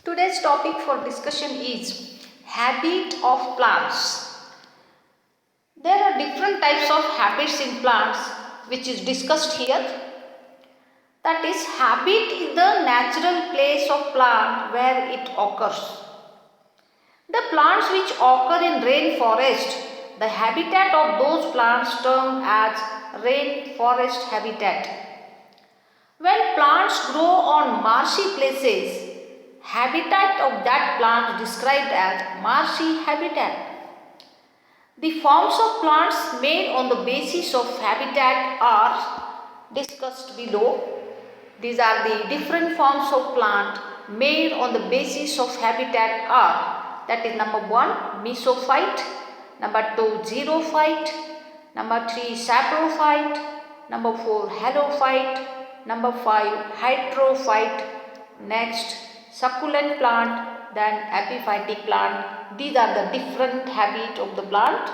Today's topic for discussion is habit of plants. There are different types of habits in plants which is discussed here. That is, habit is the natural place of plant where it occurs. The plants which occur in rainforest, the habitat of those plants termed as rainforest habitat. When plants grow on marshy places, habitat of that plant described as marshy habitat. The forms of plants made on the basis of habitat are discussed below. These are the different forms of plant made on the basis of habitat are, that is number 1 mesophyte, number 2 xerophyte, number 3 saprophyte, number 4 halophyte, number 5 hydrophyte, next succulent plant, then epiphytic plant. These are the different habits of the plant.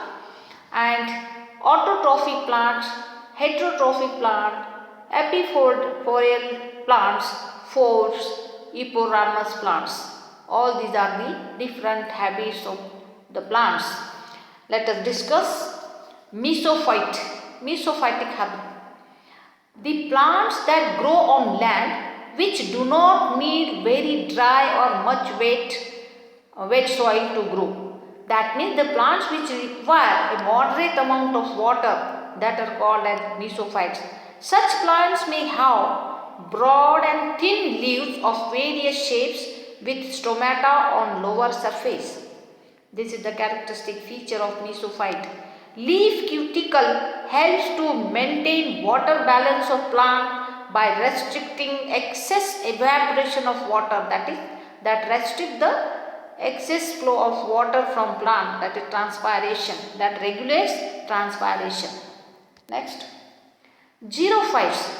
And autotrophic plants, heterotrophic plant, epiphytic plants, fours, eporamous plants. All these are the different habits of the plants. Let us discuss mesophyte, mesophytic habit. The plants that grow on land which do not need very dry or much wet soil to grow. That means the plants which require a moderate amount of water, that are called as mesophytes. Such plants may have broad and thin leaves of various shapes with stomata on lower surface. This is the characteristic feature of mesophyte. Leaf cuticle helps to maintain water balance of plant by restricting excess evaporation of water, that restrict the excess flow of water from plant, that is transpiration, that regulates transpiration. Next, xerophytes,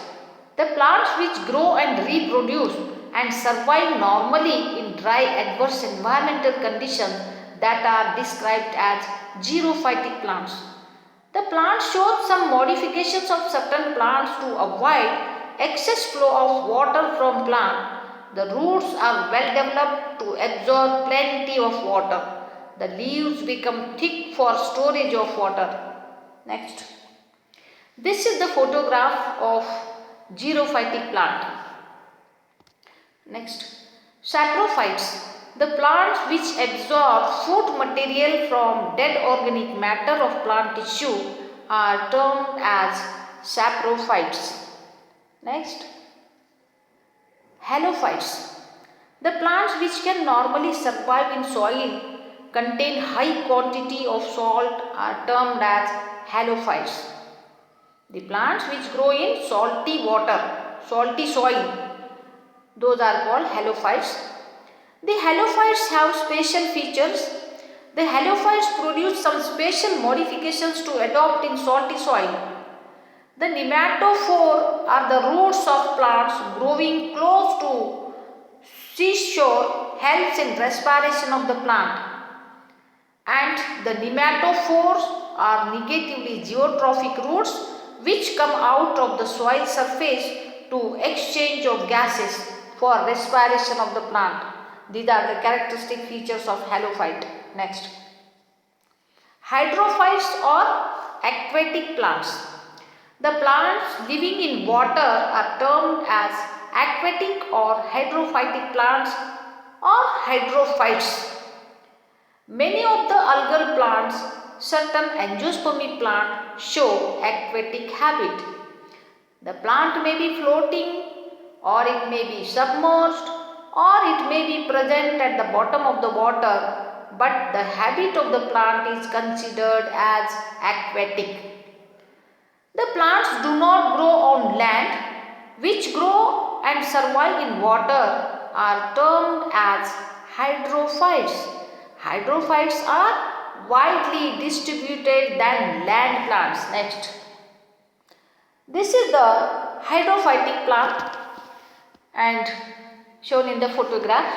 the plants which grow and reproduce and survive normally in dry adverse environmental conditions, that are described as xerophytic plants. The plant shows some modifications of certain plants to avoid excess flow of water from plant. The roots are well developed to absorb plenty of water. The leaves become thick for storage of water. Next, this is the photograph of xerophytic plant. Next, saprophytes, the plants which absorb food material from dead organic matter of plant tissue, are termed as saprophytes. Next, halophytes, the plants which can normally survive in soil, contain high quantity of salt, are termed as halophytes. The plants which grow in salty water, salty soil, those are called halophytes. The halophytes have special features. The halophytes produce some special modifications to adopt in salty soil. The nematophore are the roots of plants growing close to seashore, helps in respiration of the plant. And the nematophores are negatively geotrophic roots which come out of the soil surface to exchange of gases for respiration of the plant. These are the characteristic features of halophyte. Next, hydrophytes or aquatic plants. The plants living in water are termed as aquatic or hydrophytic plants or hydrophytes. Many of the algal plants, certain angiospermic plants, show aquatic habit. The plant may be floating, or it may be submerged, or it may be present at the bottom of the water, but the habit of the plant is considered as aquatic. The plants do not grow on land, which grow and survive in water, are termed as hydrophytes. Hydrophytes are widely distributed than land plants. Next, this is the hydrophytic plant and shown in the photograph.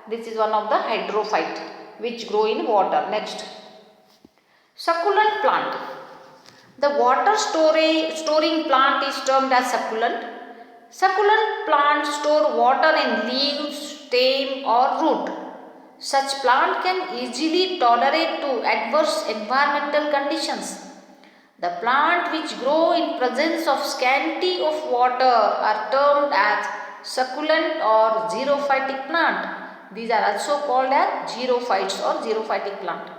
This is one of the hydrophyte which grow in water. Next, succulent plant. The water storing plant is termed as succulent. Succulent plants store water in leaves, stem or root. Such plant can easily tolerate to adverse environmental conditions. The plant which grow in presence of scanty of water are termed as succulent or xerophytic plant. These are also called as xerophytes or xerophytic plant.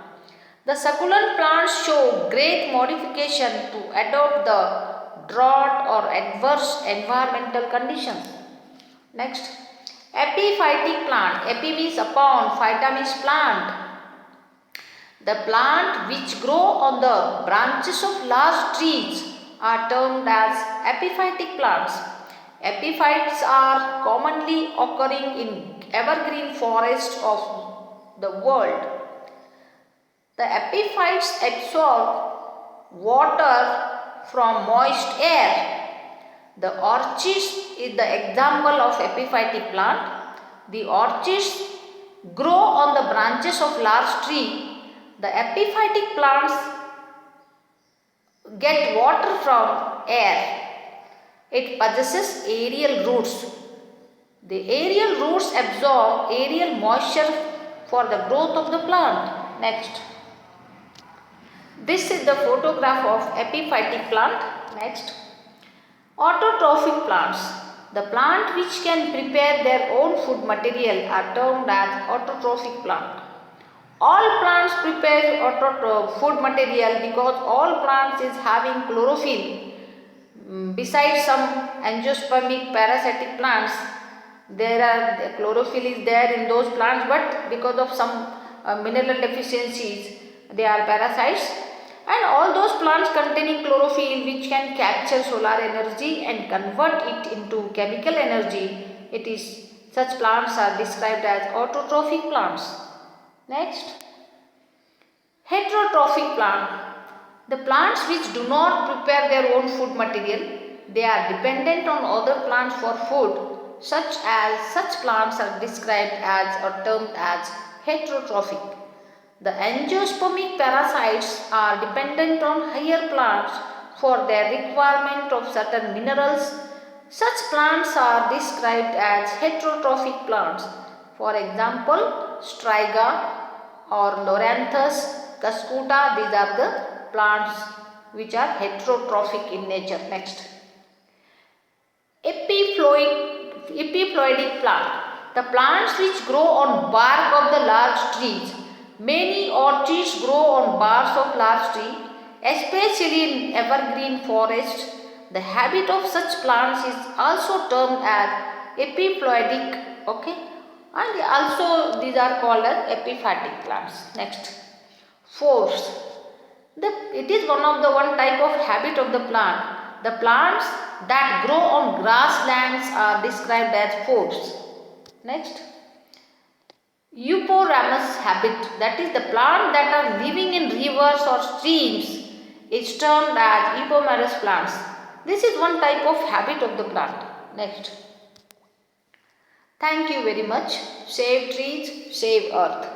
The succulent plants show great modification to adopt the drought or adverse environmental conditions. Next, epiphytic plant. Epi means upon, phyta means plant. The plant which grow on the branches of large trees are termed as epiphytic plants. Epiphytes are commonly occurring in evergreen forests of the world. The epiphytes absorb water from moist air. The orchis is the example of epiphytic plant. The orchis grow on the branches of large tree. The epiphytic plants get water from air. It possesses aerial roots. The aerial roots absorb aerial moisture for the growth of the plant. Next. This is the photograph of epiphytic plant. Next. Autotrophic plants. The plant which can prepare their own food material are termed as autotrophic plant. All plants prepare food material because all plants is having chlorophyll. Besides some angiospermic parasitic plants, the chlorophyll is there in those plants, but because of some mineral deficiencies, they are parasites. And all those plants containing chlorophyll which can capture solar energy and convert it into chemical energy, such plants are described as autotrophic plants. Next, heterotrophic plant. The plants which do not prepare their own food material, they are dependent on other plants for food. Such plants are described as or termed as heterotrophic. The angiospermic parasites are dependent on higher plants for their requirement of certain minerals. Such plants are described as heterotrophic plants. For example, Striga or Loranthus cuscuta, these are the plants which are heterotrophic in nature. Next, epiploidic plant. The plants which grow on bark of the large trees. Many orchids grow on bars of large trees, especially in evergreen forests. The habit of such plants is also termed as epiploidic. Okay. And also these are called as epiphytic plants. Next, forbs. It is one type of habit of the plant. The plants that grow on grasslands are described as forbs. Next, euphorbium habit, that is the plant that are living in rivers or streams, is termed as euphorbium plants. This is one type of habit of the plant. Next. Thank you very much. Save trees, save earth.